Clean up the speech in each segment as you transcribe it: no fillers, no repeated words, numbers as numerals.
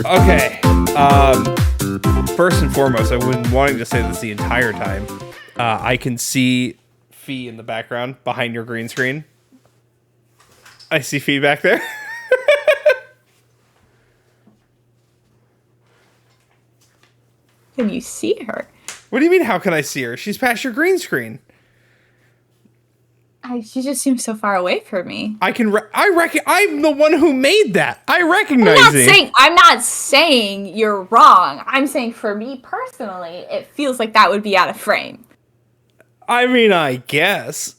Okay. First and foremost, I've been wanting to say this the entire time. I can see Fee in the background behind your green screen. I see Fee back there. Can you see her? What do you mean, how can I see her? She's past your green screen. She just seems so far away from me. I'm the one who made that. I recognize it. I'm not saying you're wrong. I'm saying for me personally, it feels like that would be out of frame. I mean, I guess.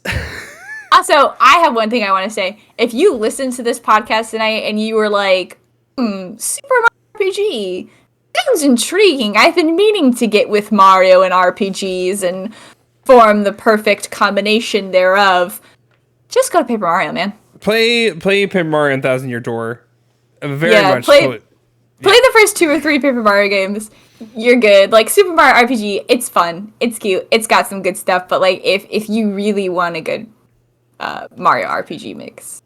Also, I have one thing I want to say. If you listened to this podcast tonight and you were like, Super Mario RPG, sounds intriguing. I've been meaning to get with Mario and RPGs and form the perfect combination thereof. Just go to Paper Mario, man. Play Paper Mario and Thousand Year Door. Play the first 2 or 3 Paper Mario games. You're good. Like, Super Mario RPG, it's fun. It's cute. It's got some good stuff. But, like, if you really want a good Mario RPG mix,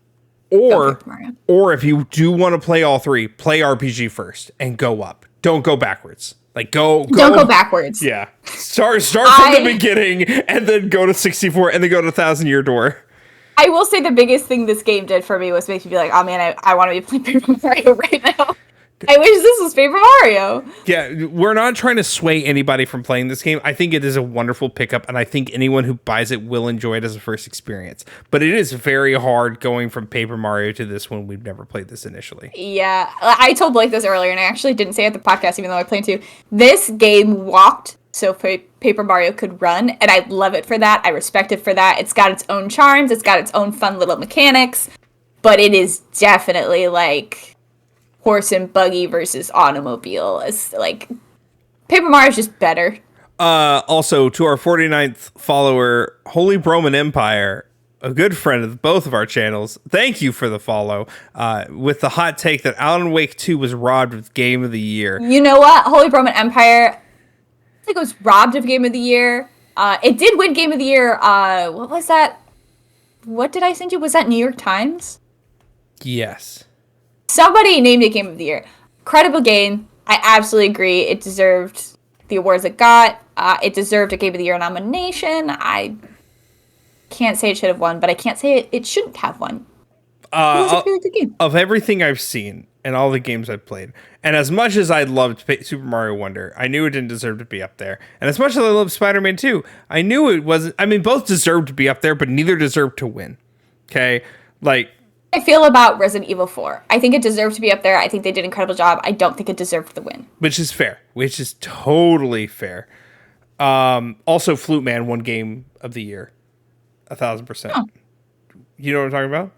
or if you do want to play all 3, play RPG first and go up. Don't go backwards. Like, don't go backwards. Yeah. Start from the beginning and then go to 64 and then go to Thousand Year Door. I will say the biggest thing this game did for me was make me be like, oh man, I want to be playing Paper Mario right now. I wish this was Paper Mario. Yeah, we're not trying to sway anybody from playing this game. I think it is a wonderful pickup, and I think anyone who buys it will enjoy it as a first experience. But it is very hard going from Paper Mario to this one. We've never played this initially. Yeah, I told Blake this earlier, and I actually didn't say it at the podcast, even though I planned to. This game walked so Paper Mario could run, and I love it for that. I respect it for that. It's got its own charms. It's got its own fun little mechanics. But it is definitely, like, horse and buggy versus automobile. It's like Paper Mario's just better. Also, to our 49th follower, Holy Roman Empire, a good friend of both of our channels, thank you for the follow. With the hot take that Alan Wake 2 was robbed of Game of the Year. You know what? Holy Roman Empire, I think it was robbed of Game of the Year. It did win Game of the Year. What was that? What did I send you? Was that New York Times? Yes. Somebody named it Game of the Year. Credible game. I absolutely agree. It deserved the awards it got. It deserved a Game of the Year nomination. I can't say it should have won, but I can't say it shouldn't have won. It was a really good game. Of everything I've seen and all the games I've played, and as much as I loved Super Mario Wonder, I knew it didn't deserve to be up there. And as much as I loved Spider-Man 2, I knew it wasn't. I mean, both deserved to be up there, but neither deserved to win. Okay? Like, I feel about Resident Evil 4. I think it deserved to be up there. I think they did an incredible job. I don't think it deserved the win. Which is fair. Which is totally fair. Also, Flute Man won Game of the Year. 1,000%. Oh. You know what I'm talking about?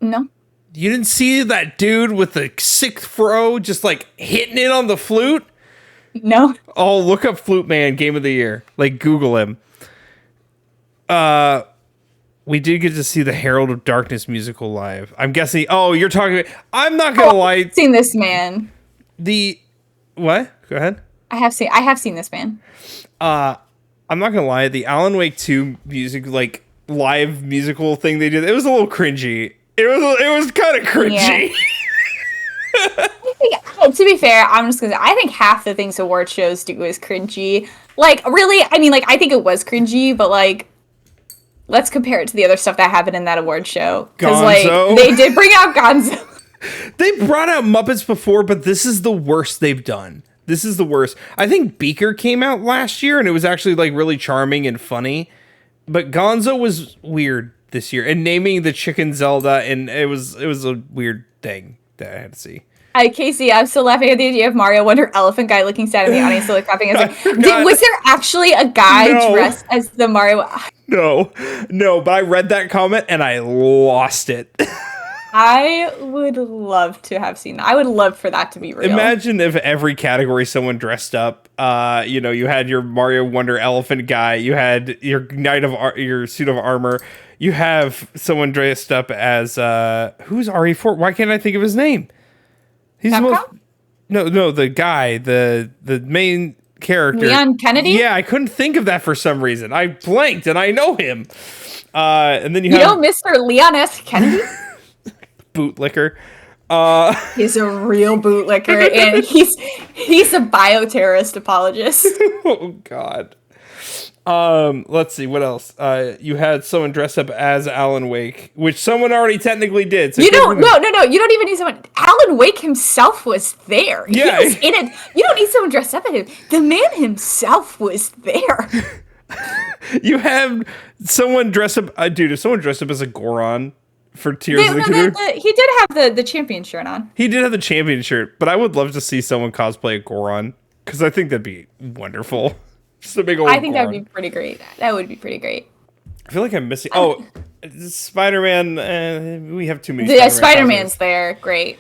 No. You didn't see that dude with the 6th throw just, like, hitting it on the flute? No. Oh, look up Flute Man Game of the Year. Like, Google him. We did get to see the Herald of Darkness musical live. I'm guessing. Oh, you're talking about. I'm not gonna lie. I've seen this man. What? Go ahead. I have seen this man. I'm not gonna lie. The Alan Wake 2 music, like, live musical thing they did, it was a little cringy. It was kind of cringy. Yeah. To be fair, I'm just gonna say, I think half the things award shows do is cringy. Like, really, I mean, like, I think it was cringy, but, like, let's compare it to the other stuff that happened in that award show. Because, like, they did bring out Gonzo. They brought out Muppets before, but this is the worst they've done. This is the worst. I think Beaker came out last year, and it was actually, like, really charming and funny. But Gonzo was weird this year. And naming the chicken Zelda, and it was a weird thing that I had to see. Casey, I'm still laughing at the idea of Mario Wonder Elephant guy looking sad in the audience, still like clapping. Was there actually a guy dressed as the Mario? No, but I read that comment and I lost it. I would love to have seen that. I would love for that to be real. Imagine if every category someone dressed up. You had your Mario Wonder Elephant guy. You had your your suit of armor. You have someone dressed up as who's RE4? Why can't I think of his name? He's the guy, the main character. Leon Kennedy? Yeah, I couldn't think of that for some reason. I blanked, and I know him. And then you know have Mr. Leon S. Kennedy? Bootlicker. He's a real bootlicker, and he's a bioterrorist apologist. Oh God. Let's see what else. You had someone dress up as Alan Wake, which someone already technically did. So No. You don't even need someone. Alan Wake himself was there. Yeah. He was in it. You don't need someone dressed up as him. The man himself was there. You have someone dress up. Dude, if someone dressed up as a Goron for Tears of the Canoe, he did have the champion shirt on. he did have the champion shirt. But I would love to see someone cosplay a Goron because I think that'd be wonderful. Just a big old. I think that Goron. would be pretty great. That would be pretty great. I feel like I'm missing. Oh, Spider-Man. We have too many. Yeah, Spider-Man's there. Great.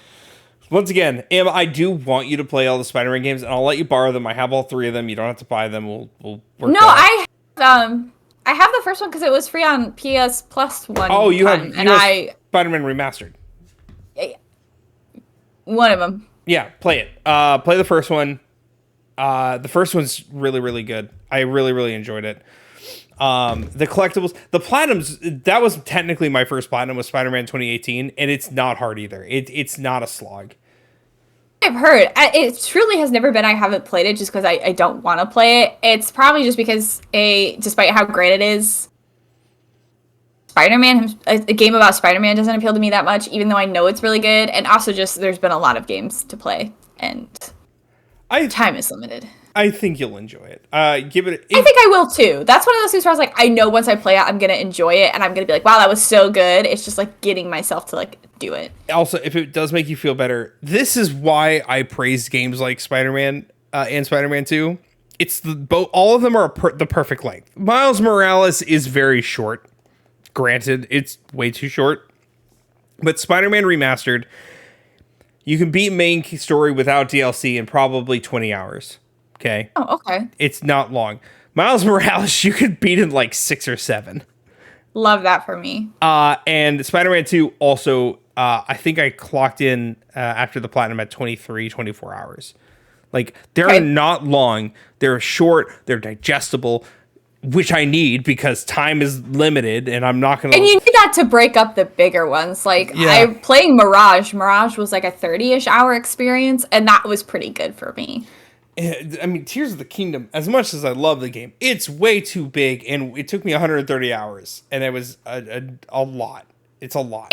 Once again, Em, I do want you to play all the Spider-Man games, and I'll let you borrow them. I have all 3 of them. You don't have to buy them. We'll work. No, that out. I have the first one because it was free on PS Plus one. Oh, you time, have Spider-Man Remastered. One of them. Yeah, play it. Play the first one. The first one's really, really good. I really, really enjoyed it. The collectibles, the platinums, that was technically my first platinum was Spider-Man 2018, and it's not hard either. It's not a slog. I've heard. It truly has never been I haven't played it just because I don't want to play it. It's probably just because, despite how great it is, Spider-Man, a game about Spider-Man doesn't appeal to me that much, even though I know it's really good. And also just there's been a lot of games to play, and time is limited. I think you'll enjoy it. Give it. I think I will too. That's one of those things where I was like, I know once I play it, I'm gonna enjoy it, and I'm gonna be like, wow, that was so good. It's just like getting myself to like do it. Also, if it does make you feel better, this is why I praise games like Spider-Man and Spider-Man 2. It's all of them are the perfect length. Miles Morales is very short. Granted, it's way too short. But Spider-Man Remastered, you can beat main story without DLC in probably 20 hours. Okay? Oh, okay. It's not long. Miles Morales, you could beat in like 6 or 7. Love that for me. And Spider-Man 2 also, I think I clocked in after the platinum at 23, 24 hours. Like, they're not long. They're short. They're digestible, which I need because time is limited, and I'm not going to... And you need that to break up the bigger ones. Like, I'm playing Mirage. Mirage was like a 30-ish hour experience, and that was pretty good for me. I mean, Tears of the Kingdom, as much as I love the game, it's way too big, and it took me 130 hours, and it was a lot. It's a lot.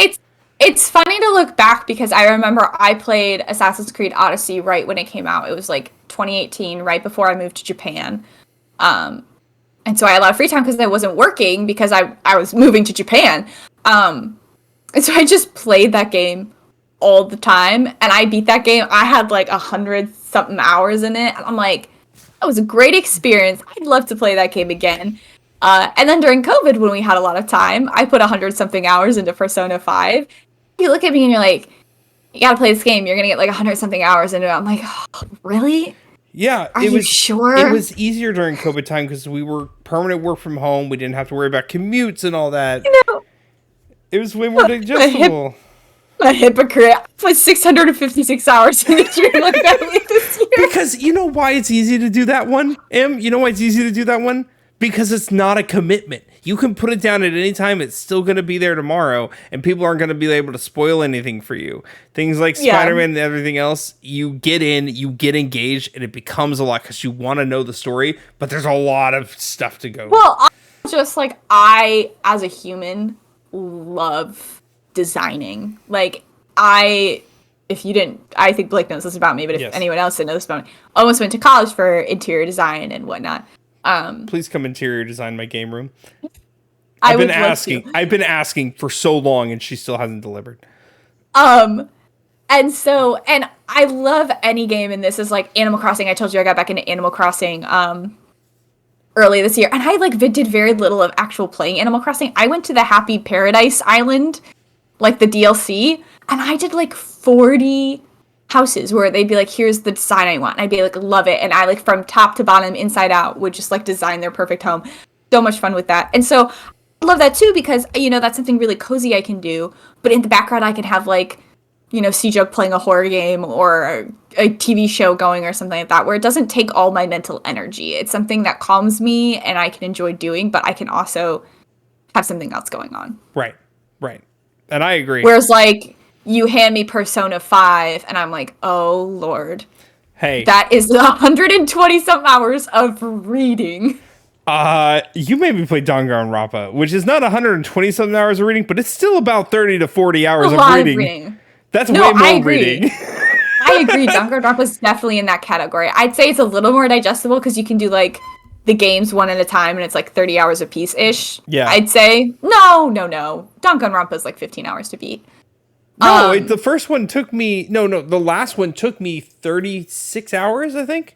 It's funny to look back because I remember I played Assassin's Creed Odyssey right when it came out. It was like 2018, right before I moved to Japan. And so I had a lot of free time because I wasn't working because I was moving to Japan. And so I just played that game all the time, and I beat that game. I had like 100-something hours in it, and I'm like, that was a great experience. I'd love to play that game again. And then during COVID, when we had a lot of time, I put 100-something hours into Persona 5. You look at me and you're like, you gotta play this game. You're gonna get like 100-something hours into it. I'm like, oh, really? Yeah, Are you sure? It was easier during COVID time because we were permanent work from home. We didn't have to worry about commutes and all that. You know, it was way more digestible. A hypocrite. I put 656 hours in each year like that this year. Because you know why it's easy to do that one, Em? You know why it's easy to do that one? Because it's not a commitment. You can put it down at any time. It's still going to be there tomorrow, and people aren't going to be able to spoil anything for you. Things like Spider-Man and everything else, you get in, you get engaged, and it becomes a lot because you want to know the story, but there's a lot of stuff to go. Well, just like I, as a human, love designing. Like, if you didn't, I think Blake knows this about me, but if anyone else didn't know this about me, I almost went to college for interior design and whatnot. Please come interior design my game room. I've been asking for so long, and she still hasn't delivered. And I love any game, and this is like Animal Crossing. I told you I got back into Animal Crossing early this year, and I did very little of actual playing Animal Crossing. I went to the Happy Paradise Island, like the DLC, and I did like 40 houses where they'd be like, here's the design I want. And I'd be like, love it. And I like from top to bottom, inside out, would just like design their perfect home. So much fun with that. And so I love that too because, you know, that's something really cozy I can do. But in the background, I can have like see Joke playing a horror game or a TV show going or something like that, where it doesn't take all my mental energy. It's something that calms me and I can enjoy doing, but I can also have something else going on. Right. And I agree. Whereas, like, you hand me Persona 5, and I'm like, oh, Lord. Hey. That is 120-some hours of reading. You made me play Danganronpa, which is not 120-something hours of reading, but it's still about 30 to 40 hours of reading. That's way more reading. I agree. Danganronpa is definitely in that category. I'd say it's a little more digestible because you can do, like, the games one at a time, and it's like 30 hours a piece-ish. Yeah. I'd say, no. Danganronpa is like 15 hours to beat. No, the first one took me... No, the last one took me 36 hours, I think.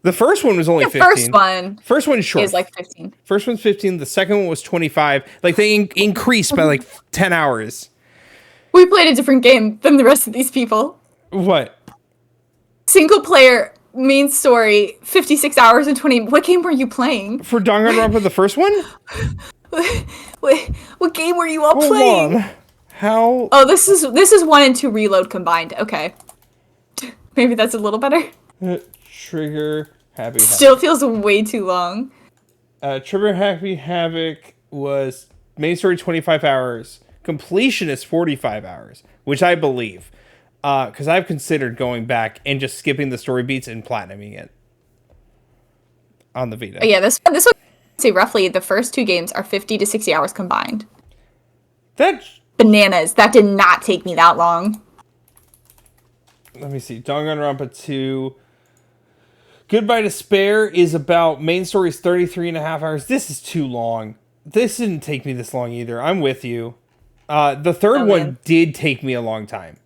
The first one was only 15. First one's short. Is like 15. First one's 15. The second one was 25. Like, they increased by like 10 hours. We played a different game than the rest of these people. What? Single player... main story, 56 hours and 20... What game were you playing? For Danganronpa, the first one? What game were you all Hold playing? on. How... Oh, this is 1 and 2 Reload combined. Okay. Maybe that's a little better. Trigger Happy Havoc. Still feels way too long. Trigger Happy Havoc was main story 25 hours. Completion is 45 hours, which I believe. Because I've considered going back and just skipping the story beats and platinuming it on the Vita. Oh, yeah, this one, say roughly the first 2 games are 50 to 60 hours combined. That's bananas. That did not take me that long. Let me see. Danganronpa 2. Goodbye Despair is about main story is 33 and a half hours. This is too long. This didn't take me this long either. I'm with you. The third one did take me a long time.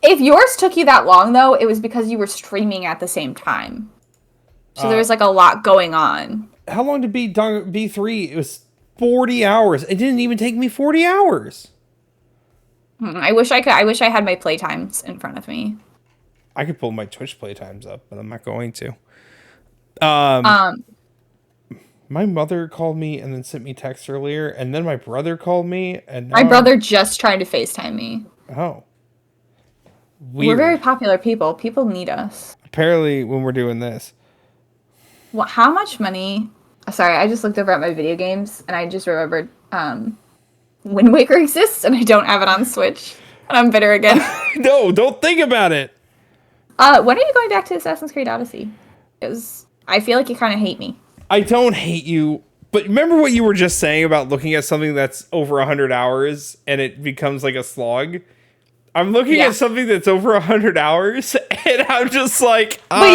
If yours took you that long, though, it was because you were streaming at the same time. So there was, like, a lot going on. How long did B3? It was 40 hours. It didn't even take me 40 hours. I wish I had my playtimes in front of me. I could pull my Twitch playtimes up, but I'm not going to. My mother called me and then sent me text earlier, and then my brother called me, and now my brother just tried to FaceTime me. Oh. Weird. We're very popular people. People need us. Apparently, when we're doing this. Well, how much money... Sorry, I just looked over at my video games, and I just remembered Wind Waker exists, and I don't have it on Switch. And I'm bitter again. No, don't think about it. When are you going back to Assassin's Creed Odyssey? Because I feel like you kind of hate me. I don't hate you, but remember what you were just saying about looking at something that's over 100 hours, and it becomes like a slog? I'm looking at something that's over 100 hours, and I'm just like, But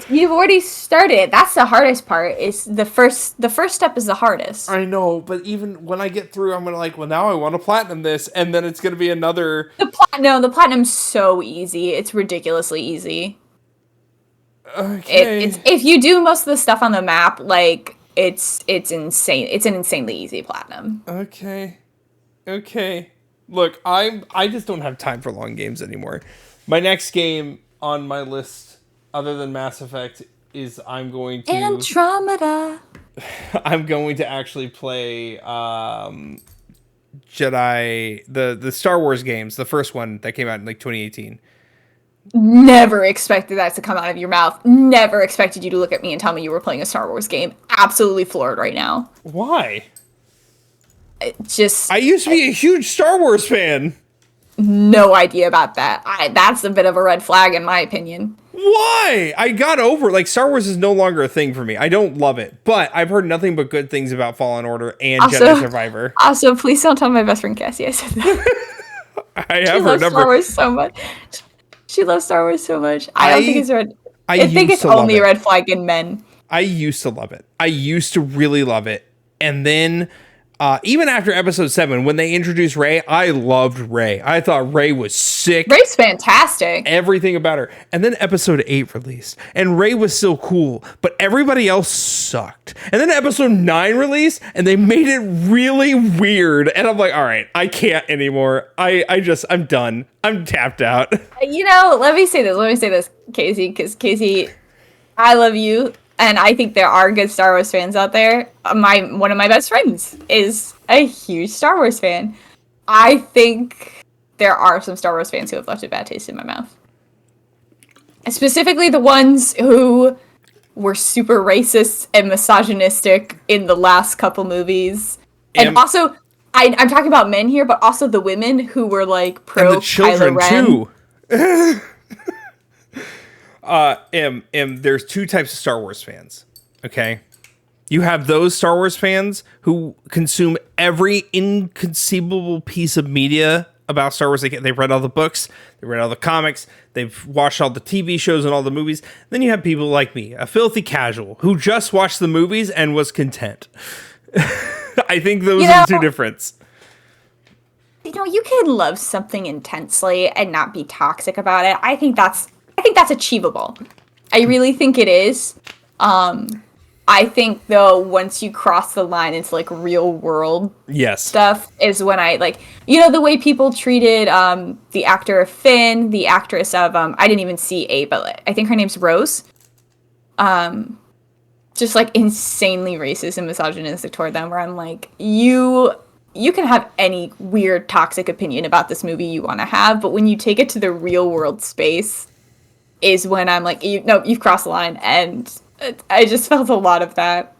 you've already started. That's the hardest part. Is the first step is the hardest. I know, but even when I get through, I'm gonna like, well, now I want to platinum this, and then it's gonna be another. The platinum's so easy. It's ridiculously easy. Okay. It's if you do most of the stuff on the map, like it's insane. It's an insanely easy platinum. Okay. Look, I just don't have time for long games anymore. My next game on my list, other than Mass Effect, is I'm going to Andromeda. I'm going to actually play Jedi the Star Wars games, the first one that came out in like 2018. Never expected that to come out of your mouth. Never expected you to look at me and tell me you were playing a Star Wars game. Absolutely floored right now. Why? I used to be a huge Star Wars fan. No idea about that. That's a bit of a red flag in my opinion. Why? I got over like Star Wars is no longer a thing for me. I don't love it, but I've heard nothing but good things about Fallen Order and Jedi Survivor. Also, please don't tell my best friend Cassie I said that. I have her number. Star Wars so much. She loves Star Wars so much. I don't think it's red. I think it's only a red flag in men. I used to love it. I used to really love it, and then. Even after episode 7, when they introduced Rey, I loved Rey. I thought Rey was sick. Rey's fantastic. Everything about her. And then episode 8 released, and Rey was still cool, but everybody else sucked. And then episode 9 released, and they made it really weird. And I'm like, all right, I can't anymore. I'm done. I'm tapped out. Let me say this, Casey, because Casey, I love you. And I think there are good Star Wars fans out there. One of my best friends is a huge Star Wars fan. I think there are some Star Wars fans who have left a bad taste in my mouth. And specifically the ones who were super racist and misogynistic in the last couple movies. And also, I'm talking about men here, but also the women who were like pro and the children Kylo Ren. too. There's two types of Star Wars fans. Okay, you have those Star Wars fans who consume every inconceivable piece of media about Star Wars. They've read all the books, they read all the comics, they've watched all the TV shows and all the movies. Then you have people like me, a filthy casual, who just watched the movies and was content. I think those are the two differences. You know, you can love something intensely and not be toxic about it. I think that's achievable. I really think it is. I think though, once you cross the line into like real world stuff is when I like, you know, the way people treated the actor of Finn, the actress of I didn't even see A, but I think her name's Rose. Just like insanely racist and misogynistic toward them, where I'm like, you can have any weird toxic opinion about this movie you want to have, but when you take it to the real world space is when I'm like, you've crossed the line. And I just felt a lot of that.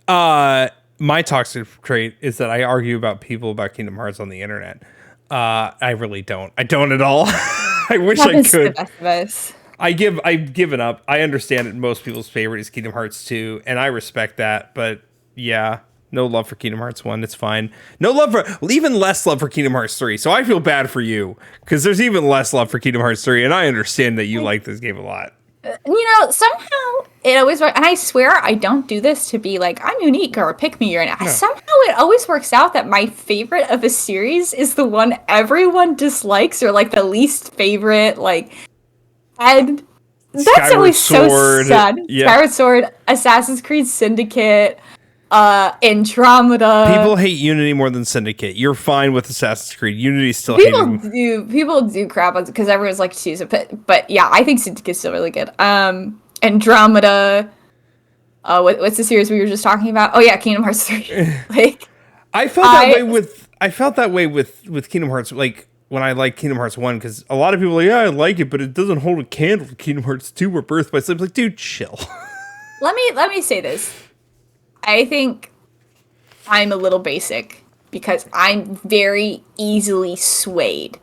My toxic trait is that I argue about Kingdom Hearts on the internet. I really don't. I don't at all. I wish I could. The best of us. I've given up. I understand that most people's favorite is Kingdom Hearts 2, and I respect that, but yeah, no love for Kingdom Hearts 1. It's fine. No love even less love for Kingdom Hearts 3. So I feel bad for you because there's even less love for Kingdom Hearts 3, and I understand that you like this game a lot. You know, somehow it always works, and I swear I don't do this to be like, I'm unique or pick me or not. No. Somehow it always works out that my favorite of a series is the one everyone dislikes or like the least favorite, like, and that's Skyward always Sword, so sad. Yeah. Skyward Sword, Assassin's Creed Syndicate, Andromeda. People hate Unity more than Syndicate. You're fine with Assassin's Creed. Unity still hating. People do crap on because everyone's like to choose it, but yeah, I think Syndicate's still really good. Andromeda. What's the series we were just talking about? Oh yeah, Kingdom Hearts 3. Like, I felt that way with Kingdom Hearts. Like when I liked Kingdom Hearts 1, because a lot of people are like, yeah, I like it, but it doesn't hold a candle to Kingdom Hearts 2 or Birth by Sleep. Like, dude, chill. Let me say this. I think I'm a little basic because I'm very easily swayed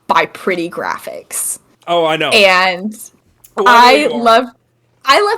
by pretty graphics. Oh, I know. And I love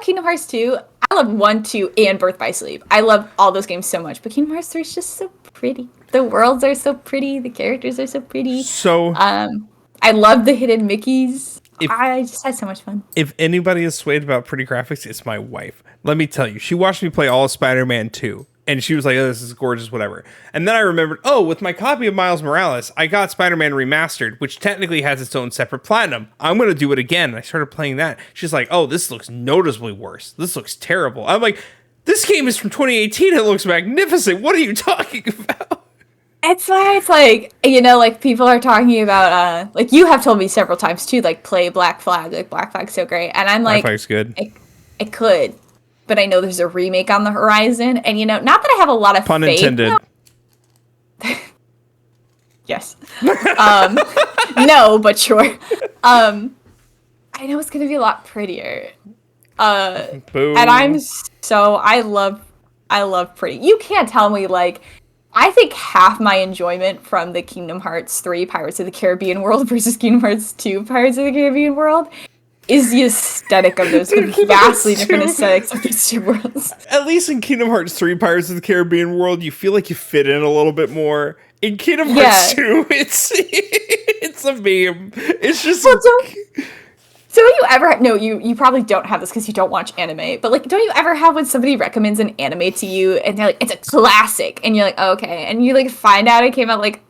Kingdom Hearts 2. I love 1, 2, and Birth by Sleep. I love all those games so much, but Kingdom Hearts 3 is just so pretty. The worlds are so pretty. The characters are so pretty. So I love the hidden Mickeys. I just had so much fun. If anybody is swayed about pretty graphics, it's my wife. Let me tell you, she watched me play all of Spider-Man 2, and she was like, oh, this is gorgeous, whatever. And then I remembered, with my copy of Miles Morales, I got Spider-Man Remastered, which technically has its own separate platinum. I'm going to do it again. And I started playing that. She's like, oh, this looks noticeably worse. This looks terrible. I'm like, this game is from 2018. It looks magnificent. What are you talking about? It's why it's like, you know, like people are talking about, like you have told me several times too, like play Black Flag. Like Black Flag's so great. And I'm like, Black Flag's good. I could. But I know there's a remake on the horizon, and you know, not that I have a lot of pun faith. Intended. Yes. No, but sure. I know it's gonna be a lot prettier. Boom. And I love pretty. You can't tell me like. I think half my enjoyment from the Kingdom Hearts 3 Pirates of the Caribbean world versus Kingdom Hearts 2 Pirates of the Caribbean world is the aesthetic of those vastly different aesthetics of these two worlds. At least in Kingdom Hearts 3 Pirates of the Caribbean world, you feel like you fit in a little bit more. In Kingdom Hearts 2, it's a meme. It's just... Well, so you ever... No, you probably don't have this because you don't watch anime, but like, don't you ever have when somebody recommends an anime to you and they're like, it's a classic, and you're like, oh, okay, and you like find out it came out like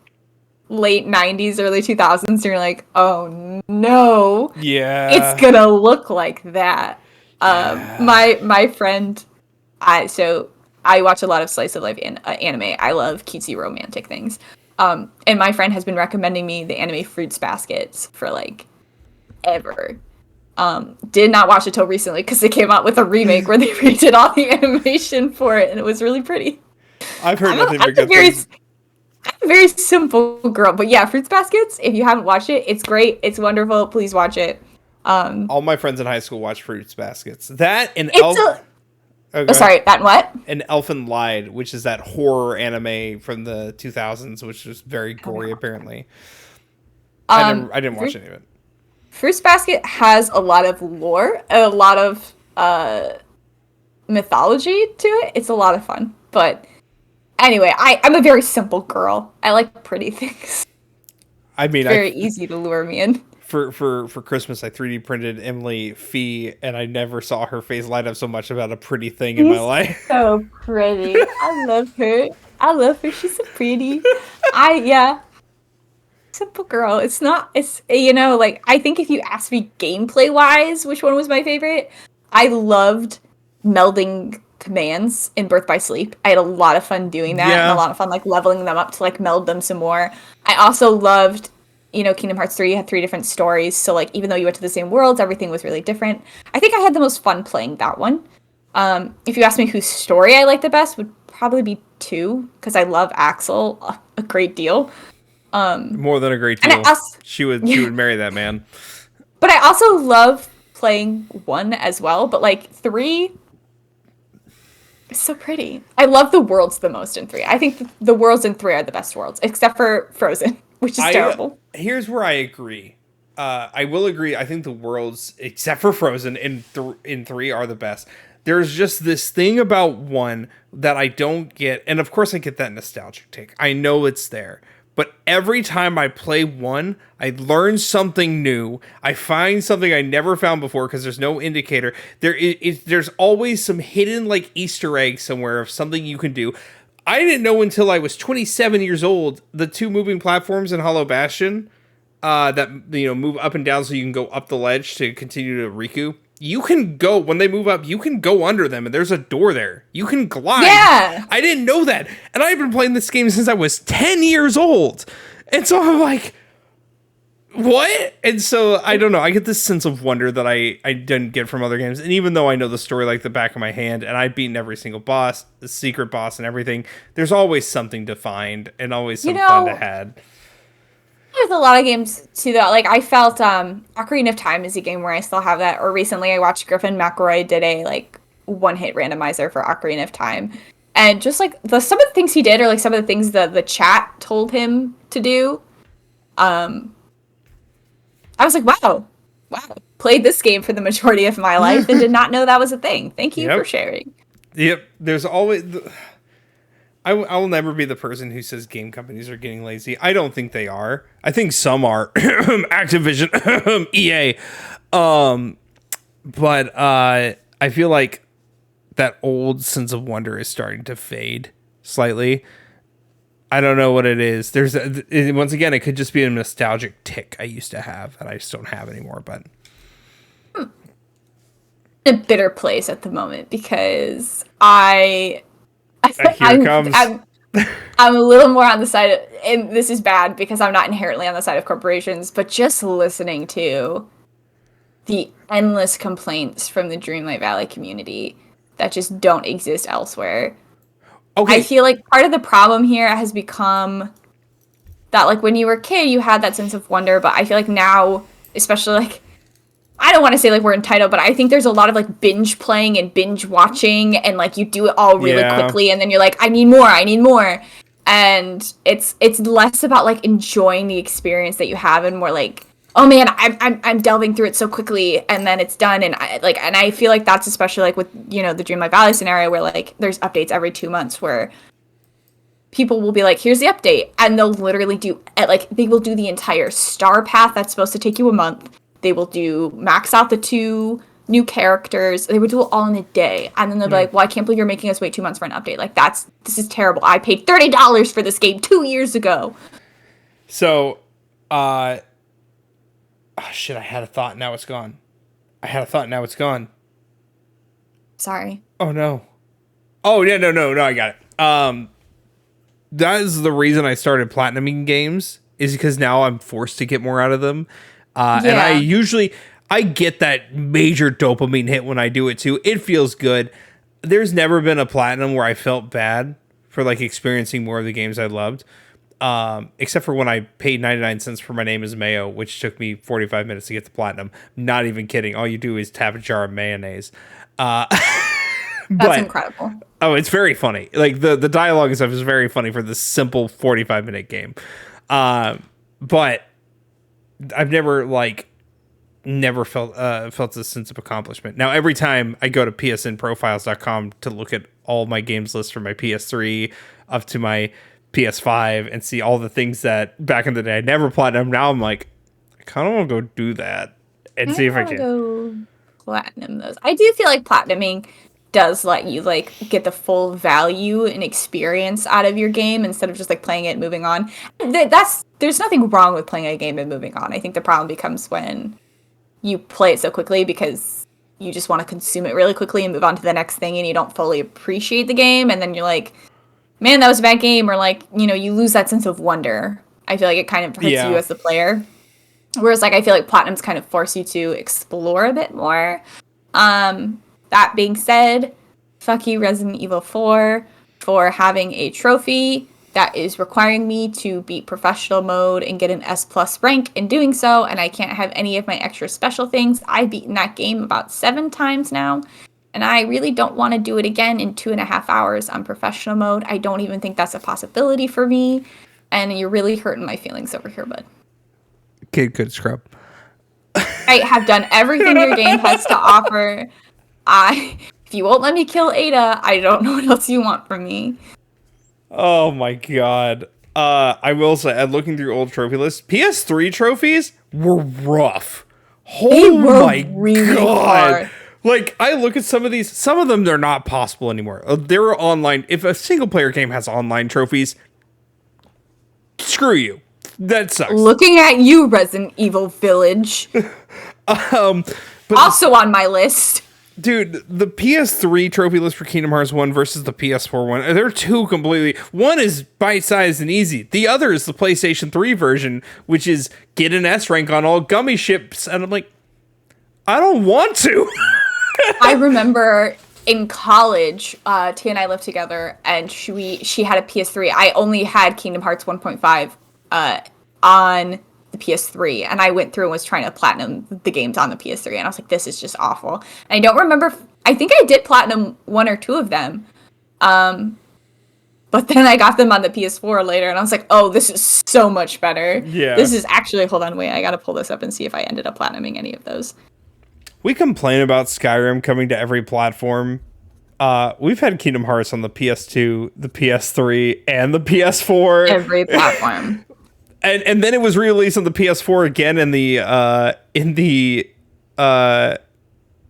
late 90s, early 2000s, and you're like, oh no. Yeah. It's gonna look like that. My friend, I watch a lot of slice of life anime. I love cutesy romantic things. And my friend has been recommending me the anime Fruits Baskets for like ever. Did not watch it till recently because they came out with a remake where they redid all the animation for it, and it was really pretty. I've heard nothing but good things. I'm a very simple girl, but yeah, Fruits Baskets. If you haven't watched it, it's great. It's wonderful. Please watch it. All my friends in high school watched Fruits Baskets. That and It's a. Oh, Oh, go ahead. sorry. That what? And Elfen Lied, which is that horror anime from the 2000s, which was very gory apparently. I didn't watch any of it. Fruits Basket has a lot of lore, a lot of mythology to it. It's a lot of fun. But anyway, I'm a very simple girl. I like pretty things. I mean, Very easy to lure me in. for Christmas, I 3D printed Emily Fee, and I never saw her face light up so much about a pretty thing in my life. So pretty. I love her. I love her. She's so pretty. Yeah. Simple girl. It's like I think if you asked me gameplay wise, which one was my favorite, I loved melding commands in Birth by Sleep. I had a lot of fun doing that and Yeah. a lot of fun like leveling them up to like meld them some more. I also loved Kingdom Hearts 3 had 3 different stories, so like even though you went to the same worlds, everything was really different. I think I had the most fun playing that one. If you ask me whose story I like the best, would probably be 2 because I love Axel a great deal. More than a great And deal. I also, She would marry that man. but I also love playing 1 as well. But like 3, it's so pretty. I love the worlds the most in 3. I think the worlds in 3 are the best worlds, except for Frozen, which is terrible. Here's where I agree. I will agree. I think the worlds, except for Frozen, in 3 are the best. There's just this thing about 1 that I don't get, and of course I get that nostalgic take. I know it's there. But every time I play 1, I learn something new. I find something I never found before because there's no indicator. There's always some hidden like Easter egg somewhere of something you can do. I didn't know until I was 27 years old the 2 moving platforms in Hollow Bastion that move up and down so you can go up the ledge to continue to Riku. You can go when they move up. You can go under them, and there's a door there. You can glide. Yeah. I didn't know that, and I've been playing this game since I was 10 years old, and so I'm like, what? And so I don't know. I get this sense of wonder that I didn't get from other games, and even though I know the story like the back of my hand, and I've beaten every single boss, the secret boss, and everything, there's always something to find and always some fun to have. There's a lot of games too that like I felt Ocarina of Time is a game where I still have that. Or recently I watched Griffin McElroy did a like 1-hit randomizer for Ocarina of Time. And just like some of the things he did or like some of the things the chat told him to do, I was like, wow. Played this game for the majority of my life and did not know that was a thing. Thank you for sharing. Yep. There's always I will never be the person who says game companies are getting lazy. I don't think they are. I think some are. Activision, EA. But I feel like that old sense of wonder is starting to fade slightly. I don't know what it is. Once again, it could just be a nostalgic tick I used to have that I just don't have anymore. But a bitter place at the moment because I'm a little more on the side of, and this is bad because I'm not inherently on the side of corporations, but just listening to the endless complaints from the Dreamlight Valley community that just don't exist elsewhere. okay, I feel like part of the problem here has become that like when you were a kid, you had that sense of wonder, but I feel like now, especially like, I don't want to say like we're entitled, but I think there's a lot of like binge playing and binge watching and like you do it all really quickly and then you're like, I need more. And it's less about like enjoying the experience that you have and more like, oh man, I'm delving through it so quickly and then it's done. And I feel like that's especially like with, the Dreamlight Valley scenario where like there's updates every 2 months where people will be like, here's the update. And they'll literally they will do the entire star path that's supposed to take you a month. They will max out the 2 new characters. They would do it all in a day. And then they'll be like, well, I can't believe you're making us wait 2 months for an update. Like, this is terrible. I paid $30 for this game 2 years ago. So, shit, I had a thought, now it's gone. Sorry. Oh, no. Oh, yeah, no, I got it. That is the reason I started platinuming games, is because now I'm forced to get more out of them. And I get that major dopamine hit when I do it too. It feels good. There's never been a platinum where I felt bad for like experiencing more of the games I loved. Except for when I paid 99 cents for My Name is Mayo, which took me 45 minutes to get to platinum. Not even kidding. All you do is tap a jar of mayonnaise. That's incredible. Oh, it's very funny. Like the dialogue and stuff is very funny for this simple 45-minute game. But I've never felt a sense of accomplishment. Now, every time I go to psnprofiles.com to look at all my games list from my PS3 up to my PS5 and see all the things that back in the day I never platinum. Now I'm like, I kind of want to go do that and see if I can go platinum those. I do feel like platinuming does let you like get the full value and experience out of your game instead of just like playing it and moving on. There's nothing wrong with playing a game and moving on. I think the problem becomes when you play it so quickly because you just want to consume it really quickly and move on to the next thing and you don't fully appreciate the game, and then you're like, man, that was a bad game, or like, you lose that sense of wonder. I feel like it kind of hurts you as the player. Whereas like I feel like platinums kind of force you to explore a bit more. That being said, fuck you, Resident Evil 4, for having a trophy that is requiring me to beat professional mode and get an S+ rank in doing so, and I can't have any of my extra special things. I've beaten that game about 7 times now, and I really don't want to do it again in 2.5 hours on professional mode. I don't even think that's a possibility for me, and you're really hurting my feelings over here, bud. Kid could scrub. I have done everything your game has to offer. If you won't let me kill Ada, I don't know what else you want from me. Oh my god. I will say, looking through old trophy lists, PS3 trophies were rough. Oh my really god. Hard. Like, I look at some of these, some of them, they're not possible anymore. They're online. If a single player game has online trophies, screw you. That sucks. Looking at you, Resident Evil Village. But also on my list. Dude, the PS3 trophy list for Kingdom Hearts 1 versus the PS4 one, they're two completely... One is bite-sized and easy. The other is the PlayStation 3 version, which is get an S rank on all gummy ships. And I'm like, I don't want to. I remember in college, Tia and I lived together, and she had a PS3. I only had Kingdom Hearts 1.5 on the PS3, and I went through and was trying to platinum the games on the PS3, and I was like, this is just awful. And I don't remember, I think I did platinum 1 or 2 of them, but then I got them on the PS4 later, and I was like, oh, this is so much better. Yeah. This is actually, hold on, wait, I gotta pull this up and see if I ended up platinuming any of those. We complain about Skyrim coming to every platform. We've had Kingdom Hearts on the PS2, the PS3, and the PS4. Every platform. And then it was re-released on the PS4 again in the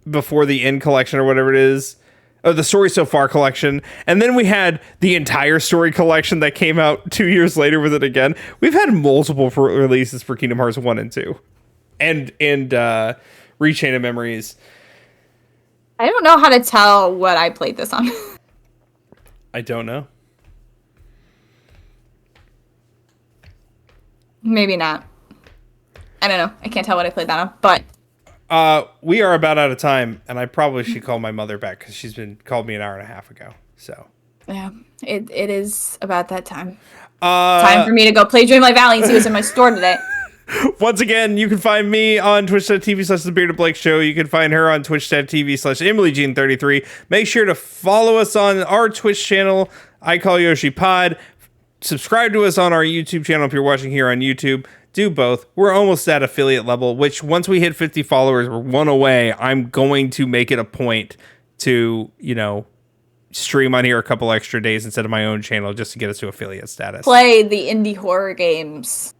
Before the End collection or whatever it is. Oh, the Story So Far collection. And then we had the entire story collection that came out 2 years later with it again. We've had multiple releases for Kingdom Hearts 1 and 2. And Rechain of Memories. I don't know how to tell what I played this on. I don't know. Maybe not. I don't know. I can't tell what I played that on, but... we are about out of time, and I probably should call my mother back, because she's been called me an hour and a half ago, so... Yeah, it is about that time. Time for me to go play Dreamlight Valley and see what's in my store today. Once again, you can find me on twitch.tv/thebeardedblake show. You can find her on twitch.tv/EmilyJean33. Make sure to follow us on our Twitch channel, I Call Yoshi Pod. Subscribe to us on our YouTube channel if you're watching here on YouTube. Do both. We're almost at affiliate level, which once we hit 50 followers, we're 1 away. I'm going to make it a point to, stream on here a couple extra days instead of my own channel just to get us to affiliate status. Play the indie horror games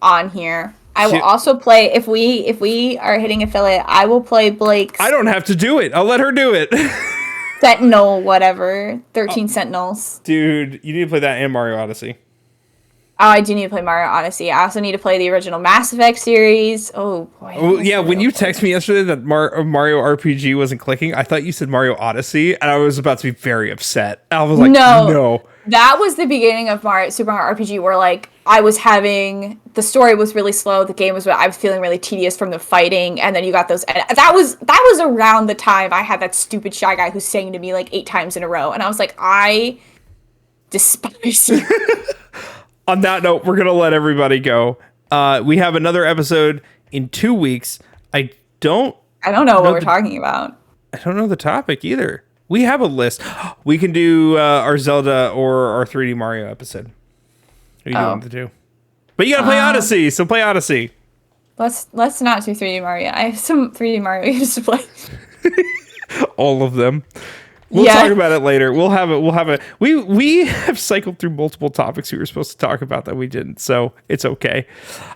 on here. I will also play, if we are hitting affiliate, I will play Blake's... I don't have to do it. I'll let her do it. Sentinel, whatever. 13 Sentinels. Dude, you need to play that and Mario Odyssey. Oh, I do need to play Mario Odyssey. I also need to play the original Mass Effect series. Oh, boy. Oh, yeah, when you texted me yesterday that Mario RPG wasn't clicking, I thought you said Mario Odyssey, and I was about to be very upset. I was like, no. That was the beginning of Super Mario RPG, where, like, the story was really slow, the game was, I was feeling really tedious from the fighting, and then you got those, and that was around the time I had that stupid Shy Guy who sang to me, like, 8 times in a row, and I was like, I despise you. On that note, we're gonna let everybody go. We have another episode in 2 weeks. I don't know what we're talking about. I don't know the topic either. We have a list. We can do our Zelda or our 3D Mario episode. What do you want to do? But you gotta play Odyssey, so play Odyssey. Let's not do 3D Mario. I have some 3D Mario games to play. All of them. We'll talk about it later. We'll have it. We have cycled through multiple topics we were supposed to talk about that we didn't, so it's okay.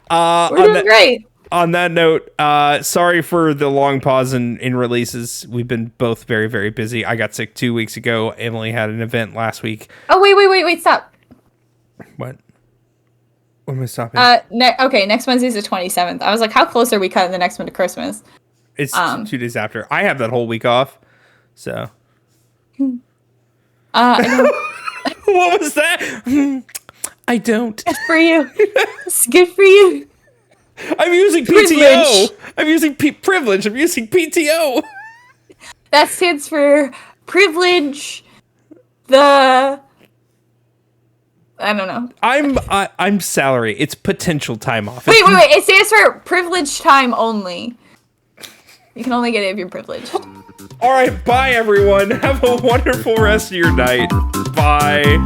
We're doing great. On that note, sorry for the long pause in releases. We've been both very, very busy. I got sick 2 weeks ago. Emily had an event last week. Oh, wait, stop. What? What am I stopping? Okay, next Wednesday's the 27th. I was like, how close are we cutting the next one to Christmas? It's 2 days after. I have that whole week off, so. I don't. What was that? I don't. Good for you. It's good for you. I'm using PTO. I'm using privilege. I'm using PTO. That stands for privilege. I don't know. I'm salary. It's potential time off. Wait. It stands for privilege time only. You can only get it if you're privileged. All right. Bye, everyone. Have a wonderful rest of your night. Bye.